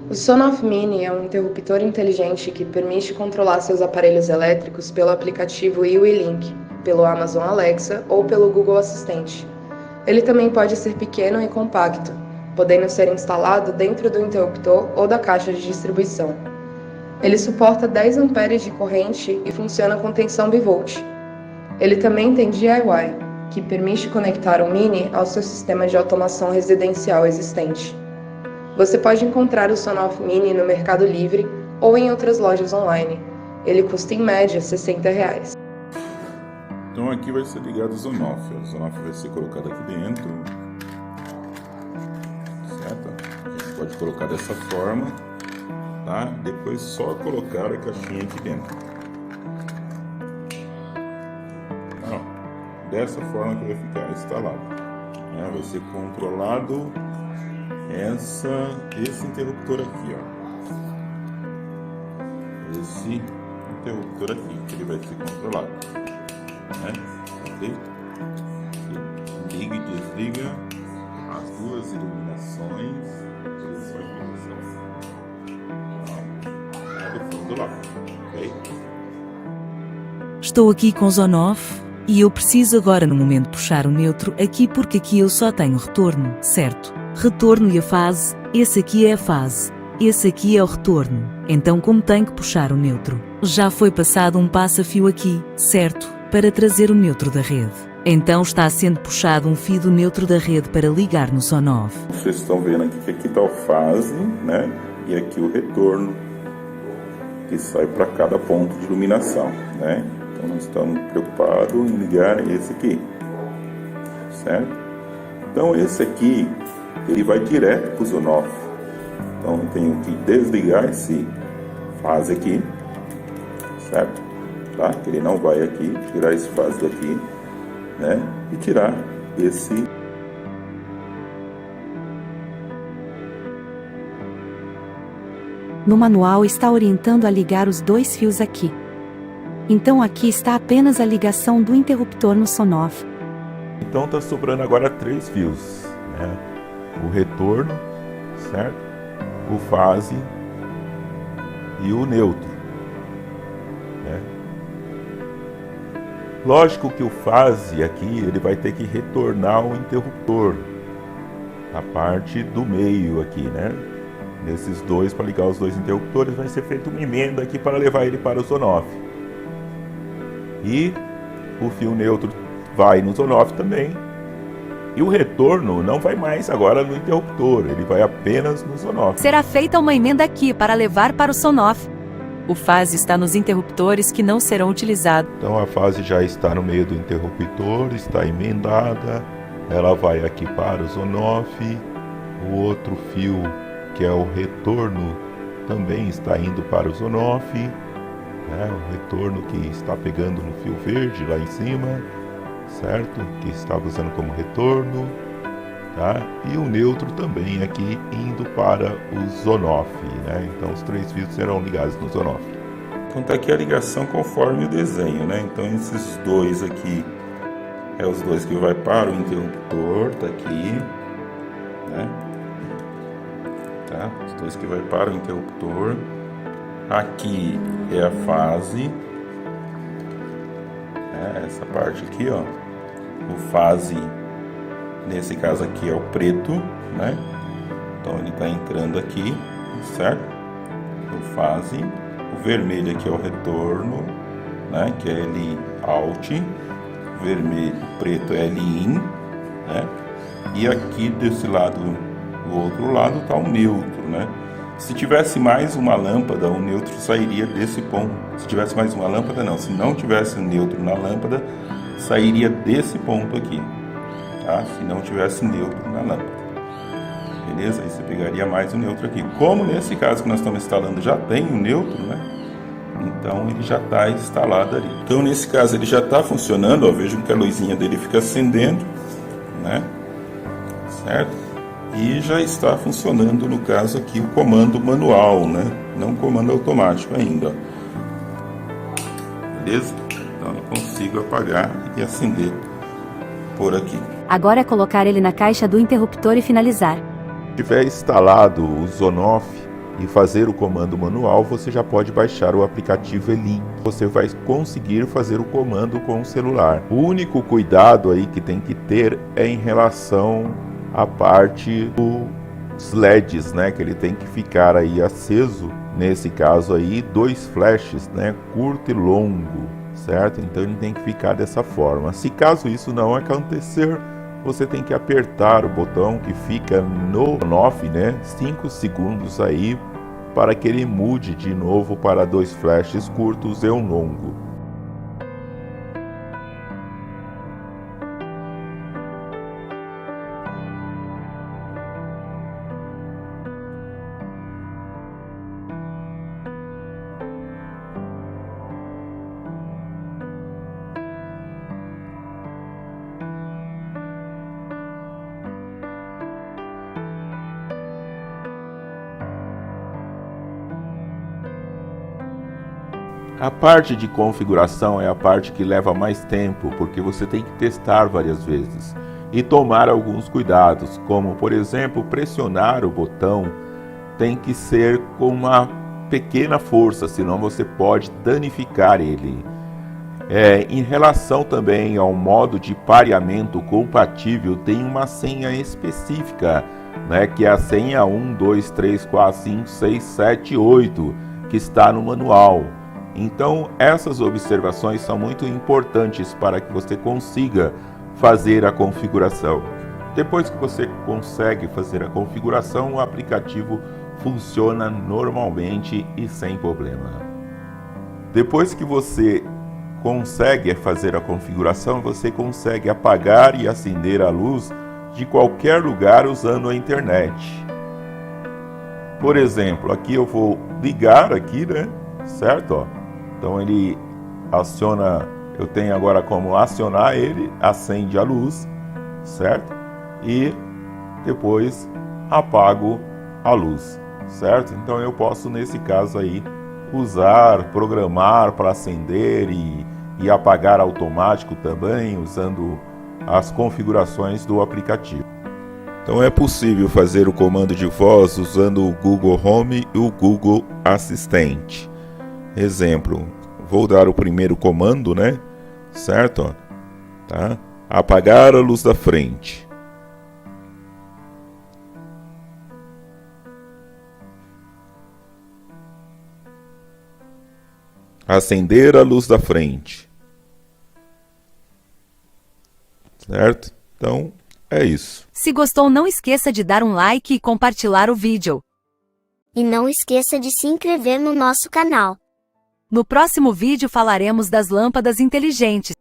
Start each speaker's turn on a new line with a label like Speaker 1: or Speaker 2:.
Speaker 1: O Sonoff Mini é um interruptor inteligente que permite controlar seus aparelhos elétricos pelo aplicativo YuiLink, pelo Amazon Alexa ou pelo Google Assistente. Ele também pode ser pequeno e compacto, podendo ser instalado dentro do interruptor ou da caixa de distribuição. Ele suporta 10 amperes de corrente e funciona com tensão bivolt. Ele também tem DIY, que permite conectar o Mini ao seu sistema de automação residencial existente. Você pode encontrar o Sonoff Mini no Mercado Livre ou em outras lojas online. Ele custa em média R$ 60.
Speaker 2: Então aqui vai ser ligado o Sonoff. O Sonoff vai ser colocado aqui dentro. Certo? A gente pode colocar dessa forma, tá? Depois só colocar a caixinha aqui dentro. Ó, dessa forma que vai ficar instalado. Vai ser controlado esse interruptor aqui, ó. Esse interruptor aqui, que ele vai ser controlado, né? Ok? Liga e desliga as duas iluminações. Do fundo lá, ok?
Speaker 3: Estou aqui com o Sonoff e eu preciso agora no momento puxar o neutro aqui porque aqui eu só tenho retorno, certo? Retorno e a fase, esse aqui é a fase, esse aqui é o retorno. Então como tenho que puxar o neutro? Já foi passado um passa-fio aqui, certo? Para trazer o neutro da rede. Então está sendo puxado um fio do neutro da rede para ligar no Sonoff.
Speaker 2: Vocês estão vendo aqui que aqui está a fase, né? E aqui o retorno, que sai para cada ponto de iluminação, né? Então nós estamos preocupados em ligar esse aqui, certo? Então esse aqui, ele vai direto para o Sonoff. Então eu tenho que desligar esse fase aqui, certo? Tá? Ele não vai aqui, tirar esse fase daqui, né? E tirar esse.
Speaker 4: No manual está orientando a ligar os dois fios aqui. Então aqui está apenas a ligação do interruptor no Sonoff.
Speaker 2: Então está sobrando agora 3 fios, né? O retorno, certo? O fase e o neutro, né? Lógico que o fase aqui ele vai ter que retornar o interruptor, a parte do meio aqui, né? Nesses dois, para ligar os dois interruptores, vai ser feita uma emenda aqui para levar ele para o Sonoff. E o fio neutro vai no Sonoff também. E o retorno não vai mais agora no interruptor, ele vai apenas no Sonoff.
Speaker 4: Será feita uma emenda aqui para levar para o Sonoff. O fase está nos interruptores que não serão utilizados.
Speaker 2: Então a fase já está no meio do interruptor, está emendada. Ela vai aqui para o Sonoff. O outro fio, que é o retorno, também está indo para o Sonoff, né? O retorno que está pegando no fio verde lá em cima, certo? Que estava usando como retorno, tá? E o neutro também aqui indo para o Sonoff, né? Então os 3 fios serão ligados no Sonoff. Então tá aqui a ligação conforme o desenho, né? Então esses dois aqui é os dois que vai para o interruptor, tá aqui, né? Tá? Os dois que vai para o interruptor. Aqui é a fase, essa parte aqui, ó, o fase, nesse caso aqui é o preto, né? Então ele está entrando aqui, certo? O fase, o vermelho aqui é o retorno, né? Que é L out, vermelho, preto é L in, né? E aqui desse lado, do outro lado, está o neutro, né? Se tivesse mais uma lâmpada, o neutro sairia desse ponto. Se tivesse mais uma lâmpada, não. Se não tivesse neutro na lâmpada, sairia desse ponto aqui, tá? Se não tivesse neutro na lâmpada. Beleza? Aí você pegaria mais o neutro aqui. Como nesse caso que nós estamos instalando já tem o neutro, né? Então ele já está instalado ali. Então nesse caso ele já está funcionando, ó. Vejam que a luzinha dele fica acendendo, né? Certo? E já está funcionando, no caso aqui, o comando manual, né? Não o comando automático ainda. Beleza? Então eu consigo apagar e acender por aqui.
Speaker 4: Agora é colocar ele na caixa do interruptor e finalizar.
Speaker 2: tiver instalado o Zonoff e fazer o comando manual, você já pode baixar o aplicativo E-Link. Você vai conseguir fazer o comando com o celular. O único cuidado aí que tem que ter é em relação à parte dos LEDs, né? Que ele tem que ficar aí aceso, nesse caso aí, 2 flashes, né? Curto e longo, certo? Então ele tem que ficar dessa forma. Se caso isso não acontecer, você tem que apertar o botão que fica no on-off, né? 5 segundos aí, para que ele mude de novo para 2 flashes curtos e um longo. A parte de configuração é a parte que leva mais tempo, porque você tem que testar várias vezes e tomar alguns cuidados, como por exemplo, pressionar o botão tem que ser com uma pequena força, senão você pode danificar ele. Em relação também ao modo de pareamento compatível, tem uma senha específica, né, que é a senha 1, 2, 3, 4, 5, 6, 7, 8, que está no manual. Então, essas observações são muito importantes para que você consiga fazer a configuração. Depois que você consegue fazer a configuração, o aplicativo funciona normalmente e sem problema. Depois que você consegue fazer a configuração, você consegue apagar e acender a luz de qualquer lugar usando a internet. Por exemplo, aqui eu vou ligar aqui, né? Certo? Ó. Então ele aciona, eu tenho agora como acionar ele, acende a luz, certo? E depois apago a luz, certo? Então eu posso, nesse caso aí, usar, programar para acender e apagar automático também, usando as configurações do aplicativo. Então é possível fazer o comando de voz usando o Google Home e o Google Assistente. Exemplo, vou dar o primeiro comando, né? Certo? Ó, tá? Apagar a luz da frente. Acender a luz da frente. Certo? Então, é isso.
Speaker 3: Se gostou, não esqueça de dar um like e compartilhar o vídeo.
Speaker 5: E não esqueça de se inscrever no nosso canal.
Speaker 3: No próximo vídeo falaremos das lâmpadas inteligentes.